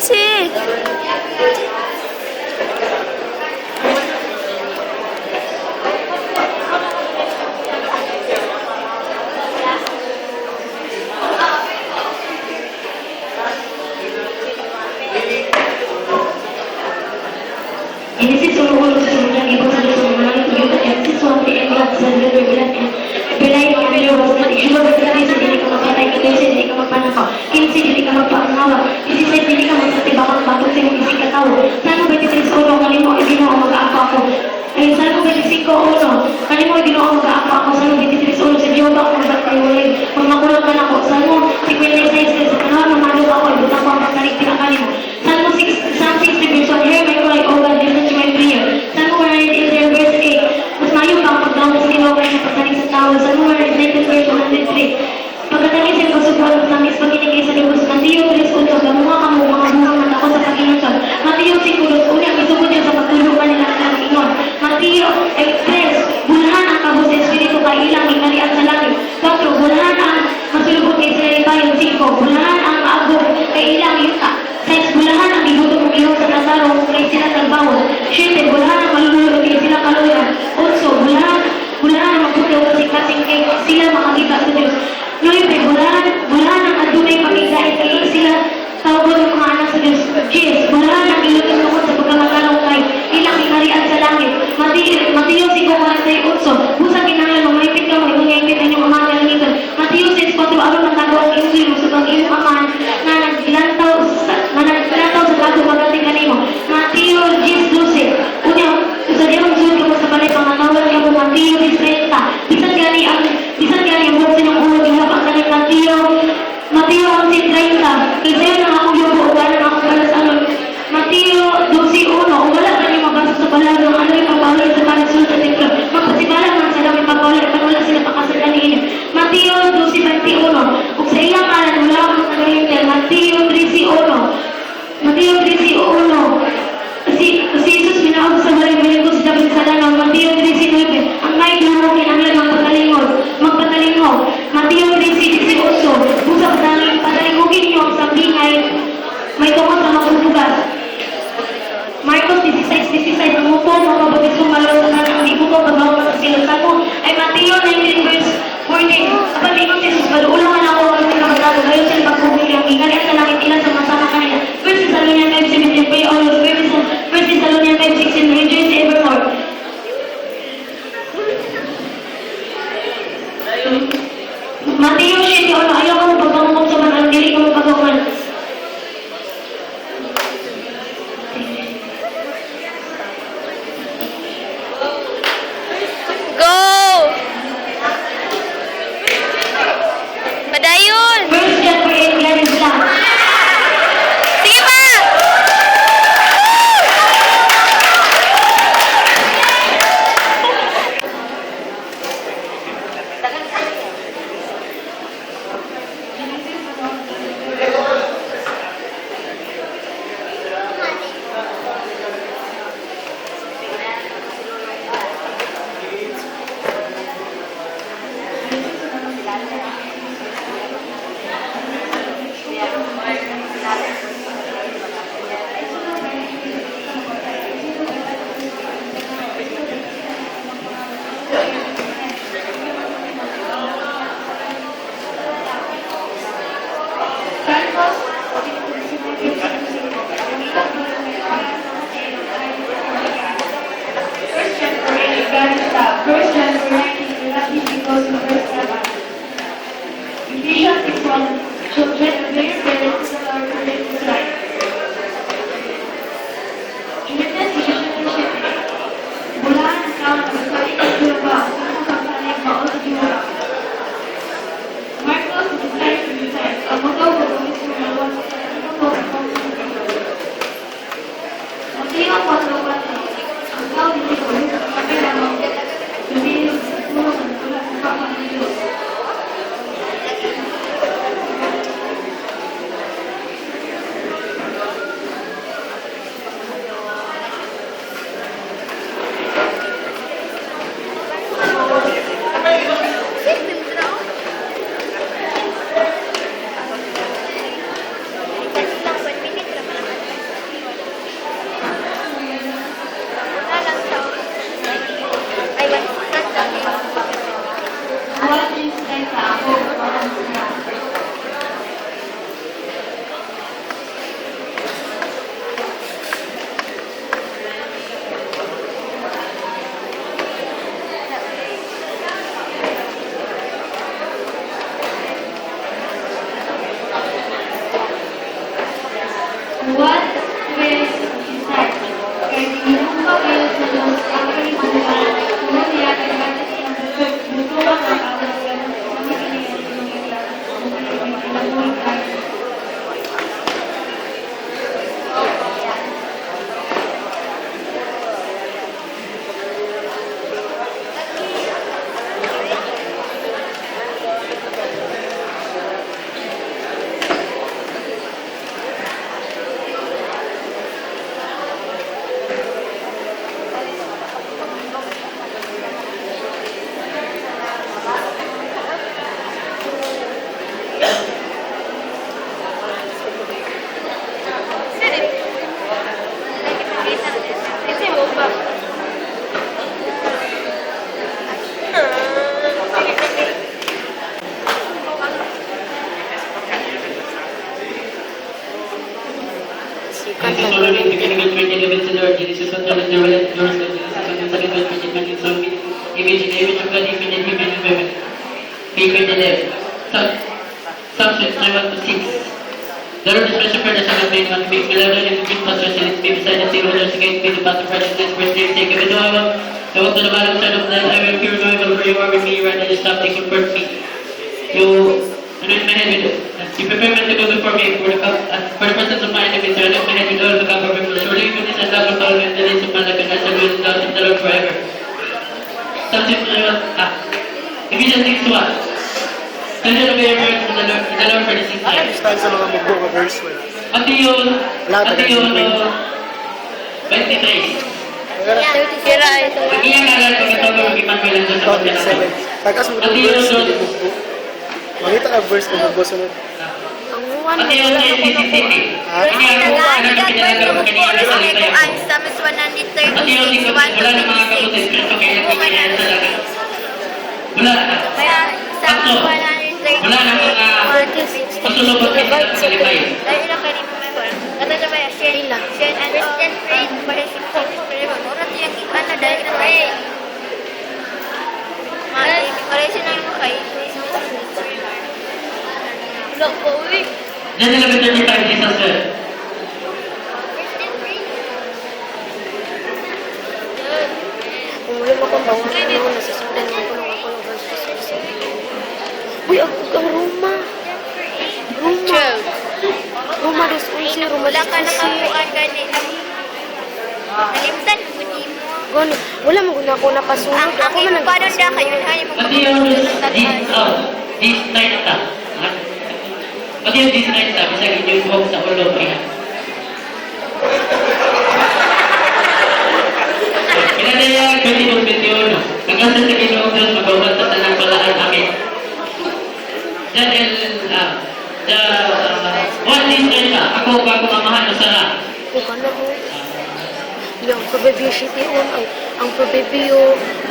Easy. Ini sih seluruh semuanya ibu saya semuanya itu juga sesuatu yang berat saja berat belai yang dia ibu berkata sendiri kamu kata itu sendiri kamu panah ini sendiri kamu panah ini sendiri kamu seperti bapak batu saya isi ketahu saya berarti terus orang kali mau ibu mau apa aku saya berarti singko orang kali mau ibu mau apa aku saya berarti terus orang sejauh aku berkata boleh mengakukan aku saya sebenarnya saya sekarang memadu aku ibu tak mau kali tidak kali saya musik something division here my like over this my prayer saya mau in their verse 8 mas mayo pa ang pagdawang sinaway na pagkaling sa tao sa mga recited verse 103 pagkatangis yung pagsubuan ng tangis pagkinigay sa libros Mateo 3:8 gamuha ka mo mga bungang matako sa paginunod Mateo 5:1 ang isugod niya sa pagtulong kanila sa Panginoon Mateo 3 bulhan ang kabus sa Espiritu kay ilang ikalian sa langit 4 bulhan ang masulubot kay Israel tayo 5 bulhan ang agok kay ilang yuta 6 bulhan ang ibuto mong iho sa Lazaro kay sila tagbawon 7 bulhan ang malululog kay sila kaluyan 8 bulhan ang magputo kasi kasing kay sila makakita sa Diyos 9 bulhan ang adunay pag-igait kay sila tawag ng mga anak sa Diyos 10 bulhan ang ilutong tungkol sa pagkamakalong kay ilang ikarian sa langit Mateo 5:48 busang kinahanglan mo mahigpit ka mo ingayipit ang iyong amahan kalangitan Mateo 6:4 aron natago ang iyong sino sa iyong amahan na naglantaw sa tago magating kanimo Mateo 10:12 unya sa diyang sud ka mo sa balay pangatawag ka mo Mateo 10:30 bisan gani ang buhat sa inyong ulo gihapang kanang Mateo 11:30 isayo na ako yung buugan ng ako palasalon Mateo 12:1 wala ka niyo mabasa sa balay ng ano yung pagpawala sa panasul sa templo magpasibalang man sila may pagpawala at wala sila pakasaganiin Mateo 12:21 ug sa iyang kalan wala akong nagahintel Mateo 13:1 si Jesus minaog sa balay-balay ko sa David sa lanang Mateo 13:9 ang may lumokin ang lamang magpatalingog Mateo 13:18 busang patalingogin niyo ang sambingay may tungkol sa makubugas Marcos 16:16 tumupo magpababisong malawsanan ang ibuto pagbawa sa silutan mo ay Mateo 19:14 kapag ingon si Jesus maluulangan ako ang pinakatago ngayon sila pagpubuli ang ingalian sa langit ilan sa masama kanila 1 Thessalonians 5:17 pray always 1 Thessalonians 5:16 rejoice evermore Mateo 7:1 ayaw ka mo pagpangungkot sa mga dili ka mo pagpangungkot Go! Padayon! First John 4:8 Gladys lang Sige pa! First John 4:19 Latin equals to verse 7 Ephesians 6:1 Children, obey your parents to the Lord for this is right. Witness relationship Bulan ang tao na magsalit at dulawa kung magkakanay mao sa diwa Marcos 16:25 ang magaw ko gawin sa mga wala sa Mateo 4:4 ang tao dito ko sa kapila mo hindi yung tulong ang tulad ng kapal ng Diyos Lang, 1 minute lang. created in the image of God, even in human and women. He created them. Psalms 1 to 6. The Lord is my shepherd, I shall not faint. One makes me lie down in green pastures, and leads me beside the still waters. Against me the path of righteousness for his name's sake. Even though I walk to the valley of the shadow of death, I will fear no evil, for you are with me. Your right hand and staff, they comfort me. You anoint my head with you prepare my table before me for the presence of my enemies. You anoint my head with oil to cover me. Surely goodness and love will follow me in the days of my life, and I shall dwell in the house of the Lord forever. Ephesians 6:1. Pleasure of your words in the Lord for the sixth time. Stand sa mga mugbo nga verse wala. At yun, Wala, at yun, 23. Sira ito. Iyan nga lang pagkatawa ng Emmanuel ang Diyos sa pagkatawa. 27. Tagas mo ng verse hindi mugbo. Mangita ang verse kung mugbo sunod. At yun, CCTV. Ini ang anak pinagagawa ko kanina sa salita Ang ko. Psalms 136, At yun, wala na mga kaputin. Kristo kaya nagpipilihan talaga. Wala na. Kaya Psalms Tatlo. 136. Wala na mga pasulubot din sa kalibay. Dahil lang kayo may wala. Kata sa baya, share and Christian faith para sa pagkakaliman. Orat yung ano dahil na kayo. Maray siya na yung kayo. Wala ko, uwi. Diyan nila ba 35 Jesus sir? Christian faith. Kung wala mo kong bawang ano, nasusundan mo ko ng ako ng verses. Uy, ang Roma. Roma 2:11, Roma Wala ka 2:11. nakakuan ganito. Nalimtan mo di mo. Gano, wala mo na ako nakasunod. Ako man ang paano na kayo na yung Pati yung this night ta. Pati yung this night ta, bisa yung buhok sa ulo. Pinadaya 22-21. Hanggang sa sa Ginoong Diyos, magawad sa tanang palaan amin. What is night ta? Ako bago mamahan o sara. O gano mo. Yung probability on, ang probability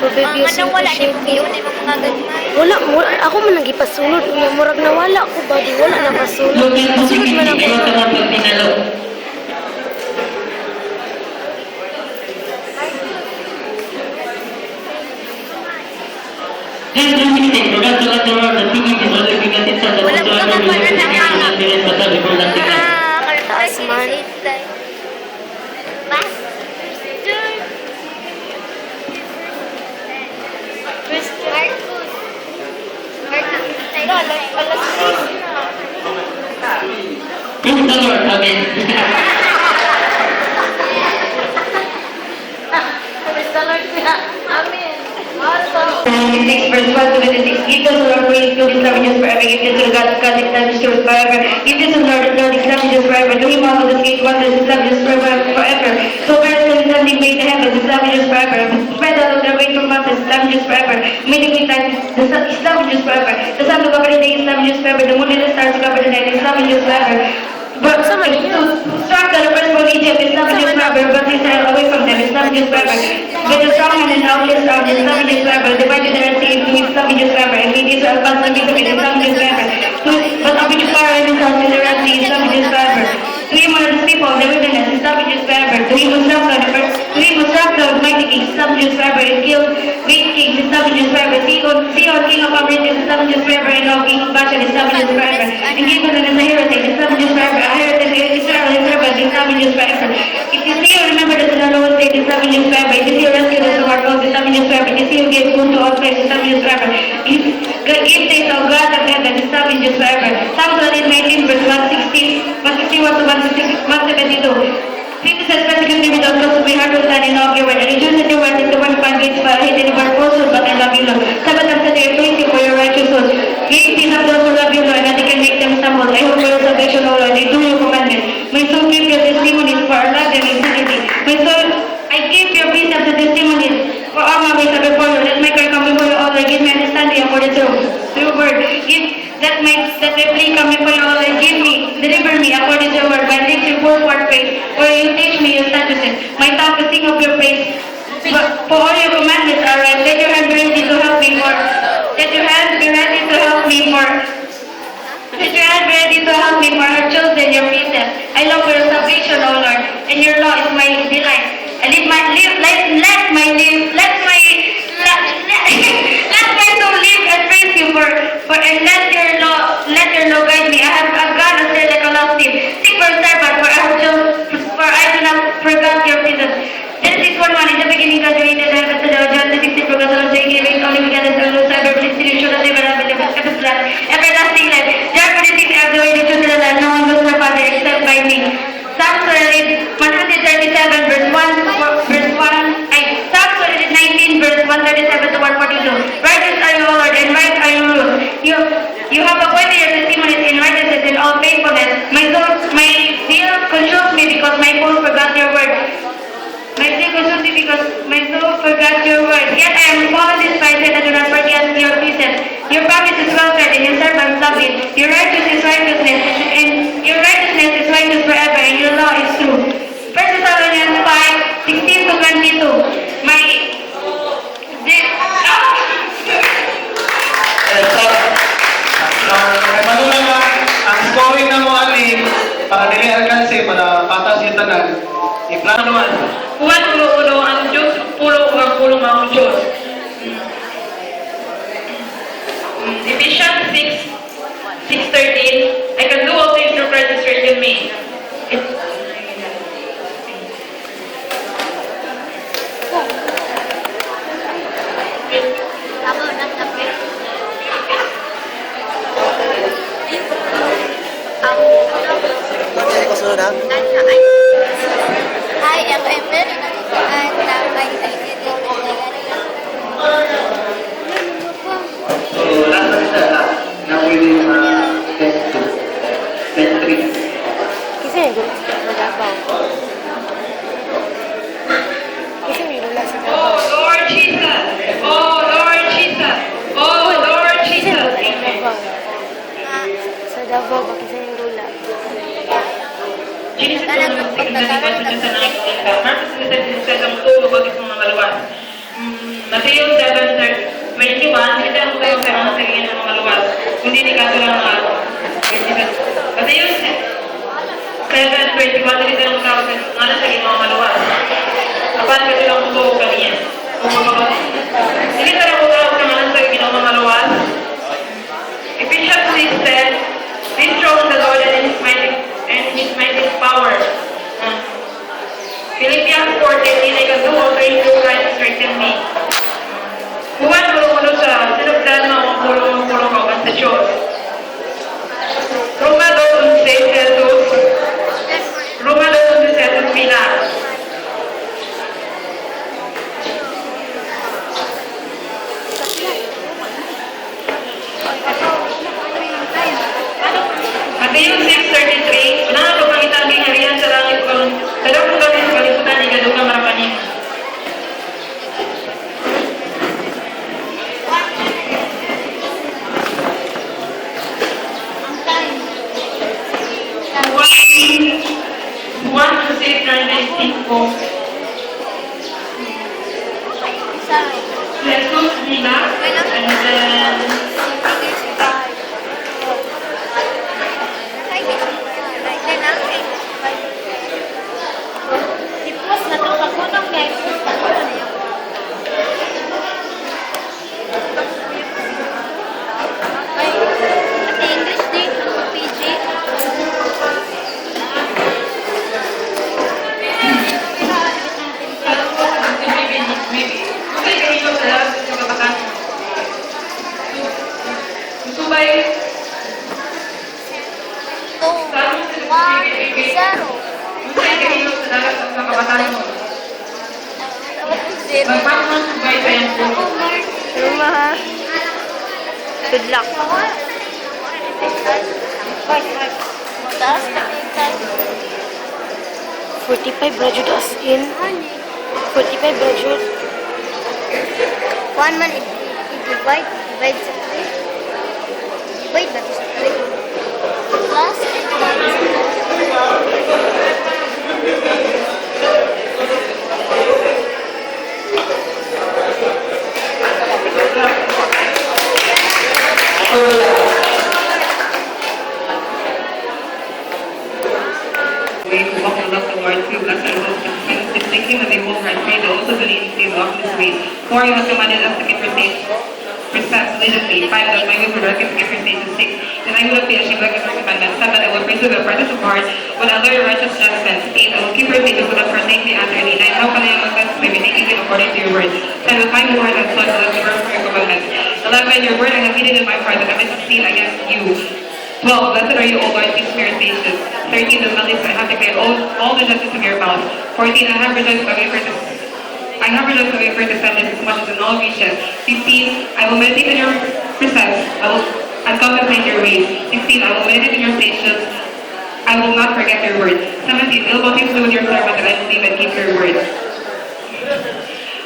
Anong wala di mo yun, di mo magagagmay. wala, ako man nagipasunod. Yung murag nawala ko ba, di wala nakasunod. Lugan po Sunod man kayo ako. sa mga pagpinalo. Then, don't you think, forgot to let the world, the thinking is only bigatin sa the Wala ko whatsoever naman will be na taken and appearance but not before lasting life. Taas man. Praise the Lord, amen. Verse 1 to 26. Give us, Lord, praise, to His love and just forever. Give this to God, God, His love is yours forever. Give this to Lord, Lord, His love is yours forever. To Him also the gate wonders, His love is yours forever. So far as the sun made the heavens, His love is yours forever. Spread out of the rain from mountains, His love is yours forever. Made the green light, His love is yours forever. The sun to cover the day, His love is yours forever. The moon and the stars to cover the night, His love is yours forever. But to struck the first of Egypt, His love is yours forever. But Israel away from them, His love is yours forever. With the strong hand and outstretched arm, His love is yours forever. Divided the Red Sea into His love is yours forever. And made Israel pass the midst of it, His love is yours forever. But up with the fire and His house in the Red Sea, His love is yours forever. To Him are the people of the wilderness, His love is yours forever. To Him who struck the first, to Him who struck the mighty king, His love is yours forever. And killed great kings, His love is yours forever. Sihon, king of Amorites, His love is yours forever. And Og, king of Bashan, His love is yours forever. And gave us as a heritage, His love is yours forever. A heritage is Israel, His servant, His love is yours forever. It is He who remembered us in our Lord's day, His love is yours forever. It is He who rescued us from our foes, His love is yours forever. It is He who gave food to all flesh, His love is yours forever. Give thanks of God of heaven, His love is yours forever. Psalm 119, verse 161 to 172. People says persecute me without cause to be hard to stand in all of your word. And rejoice at your word is the one who finds grace, but I hate any word falsehood, but I love you, Lord. Sabbath and Sunday, I praise you for your righteous souls. Great peace of those who love you, Lord, and nothing can make them stumble. I hope for your salvation, O Lord. I do your commandments. My soul keep your testimonies for our love and eternity. My soul, I keep your precepts and testimonies for all my ways are before you. Let my cry come before you, O Lord. Give me understanding according to your word. Let my plea come before you, O Lord. Give me, deliver me according to your word. My lips will pour forth praise. For you teach me your statutes. My tongue to sing of your praise. For all your commandments are right. Let your hand be ready to help me more. Let your hand be ready to help me more. Let your hand be ready to help me for I have chosen your precepts. I long for your salvation, O Lord, and your law is my delight. I live my life, let my You have appointed your testimonies in righteousness and all faithfulness. My zeal consumes me because my soul forgot your word. My zeal consumes me because my soul forgot your word. Yet I am fallen despised and do not forget your precepts. Your promise is well said and your servants love it. Your righteousness is righteousness and your righteousness is righteous forever and your law is true. 1 Thessalonians 5:16 to 22. My Manulang lang, ang scoring na mo ani, para dili alkanse, para patas yung tanan. Iplano naman. Juan 1:1, ang Diyos pulo ang pulong ang Diyos. Ephesians 6:13, I can do all things through Christ who strengthens me. Ako, nasa pera. Bakit ko sunod ha? I am a very and now I did it. So, last na na pwede test 2. Test 3. Kasi yung gulo sa Davao. Kasi may gulo sa Davao. Oh, Lord Jesus! Oh, Lord Jesus! Oh, Lord Kasi yung Jesus! gulo sa Davao. Sa Davao ba kasi yung gulo? Genesis 1:6 na lipas sa Diyos na nakikita. Marcos 7:7 ang tulo bagis mga maluwas. Mateo 7:21, hindi ang tulo sa mga sagingin ng mga maluwas. Kundi ni kato lang mga Mateo 7:21, hindi ang tao sa mga sagingin mga maluwas. Kapan kasi lang tulo kaniya. Hindi tara ko tao sa mga sagingin ng mga maluwas. Ephesians 6:10, be strong in the Lord and in His mighty power. Philippians 4:13, I can do all things through Christ who strengthens me. Juan 1:1 siya, sinugdan mo ang pulong kauban sa Diyos. Roma 2:11 Jesus. Roma 2:11 Jesus Pina. Matthew 6:33, unahan ko pang itaging harian sa langit kung tadok mo kami sa kaliputan ni Gaduga Marapanin. Juan 6:19 po. Jesus Nila, and then Tipos na to, kagunong na yung Ate English din, PG. Subay, 2, 1, 0. sa kabataan mo. Zero. Magpaano subay sa yan po? Roma ha? Good luck. Taas na 45 Brajud as in. 45 Brajud. 1 man divide sa 3. Divide natin sa 3. Plus, We walk the love towards you, bless our hope, and thinking of the whole heart, pray that also believe you walk this way. 4, you have commanded us to keep your faith. Precepts, diligently. 5, that my will be working to keep your faith. 6, that I will not be ashamed of your commandments. 7, I will pursue the practice of heart, will allow your righteous judgments. 8, I will keep your faith and will not forsake thee utterly. 9, how can I among us may be thinking according to your word. 10, with my whole heart and soul, will I work for your commandments. 11, your word I have hidden in my heart, that I may succeed against you. 12, blessed are you, O Lord, teach me your statutes. 13, the knowledge I have declared all the justice of your mouth. 14, I have rejoiced of your descendants as much as in all regions. 15, I will meditate on your precepts. I and contemplate your ways. 16, I will meditate in your stations. I will not forget your words. 17, ill nothing to do with your servant, and I believe and keep your words.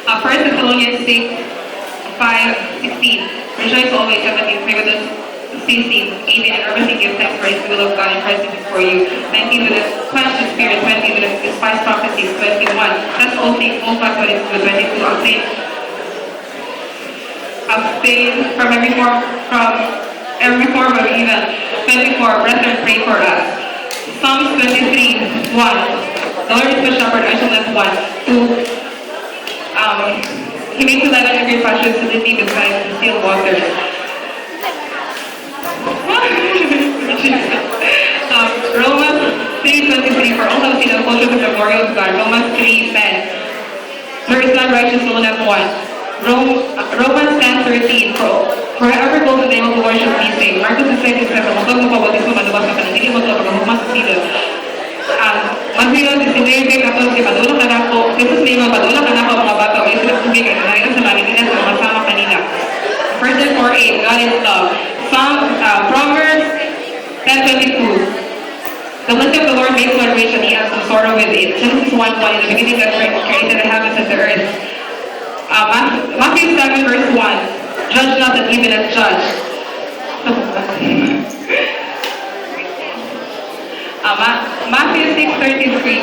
1 Thessalonians 5:16. Rejoice always, 17, pray with us, 16, 18, and everything give thanks for the will of God and Christ Jesus for you. 19, with a quench the spirit. 20, with a despise prophecies. 21, that's all things, hold fast what is good. 22, abstain from every form of evil. 24, brethren, pray for us. Psalms 23:1. The Lord is my shepherd, I shall not want. 2. He makes me lie down in green pastures, to lead me beside the still waters. Romans 3:23. For all have seen the culture of the glory of God. Romans 3:10. There is none righteous, no, not one. Romans 10:13. For whoever goes in the name of the Lord shall be saved. Marcos 6:7. Huwag mo pabautismo malubas na panatili mo ito pagkahumas sa sila. Masilo, disinigay ka ito, si Padula ka na po. Jesus name, Padula ka na po mga bata. O isip tubig ay nangyayang sa langit nila sa mga sama kanila. 1 4:8. God is love. Proverbs 10:22. The blessing of the Lord makes one rich and he adds no sorrow with it. Genesis 1:1. In the beginning God created the heavens and the earth. Matthew 7:1. Judge not that ye be not judged. Matthew 6:33.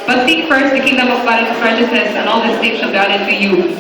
But seek first the kingdom of God and his righteousness, and all these things shall be added to you.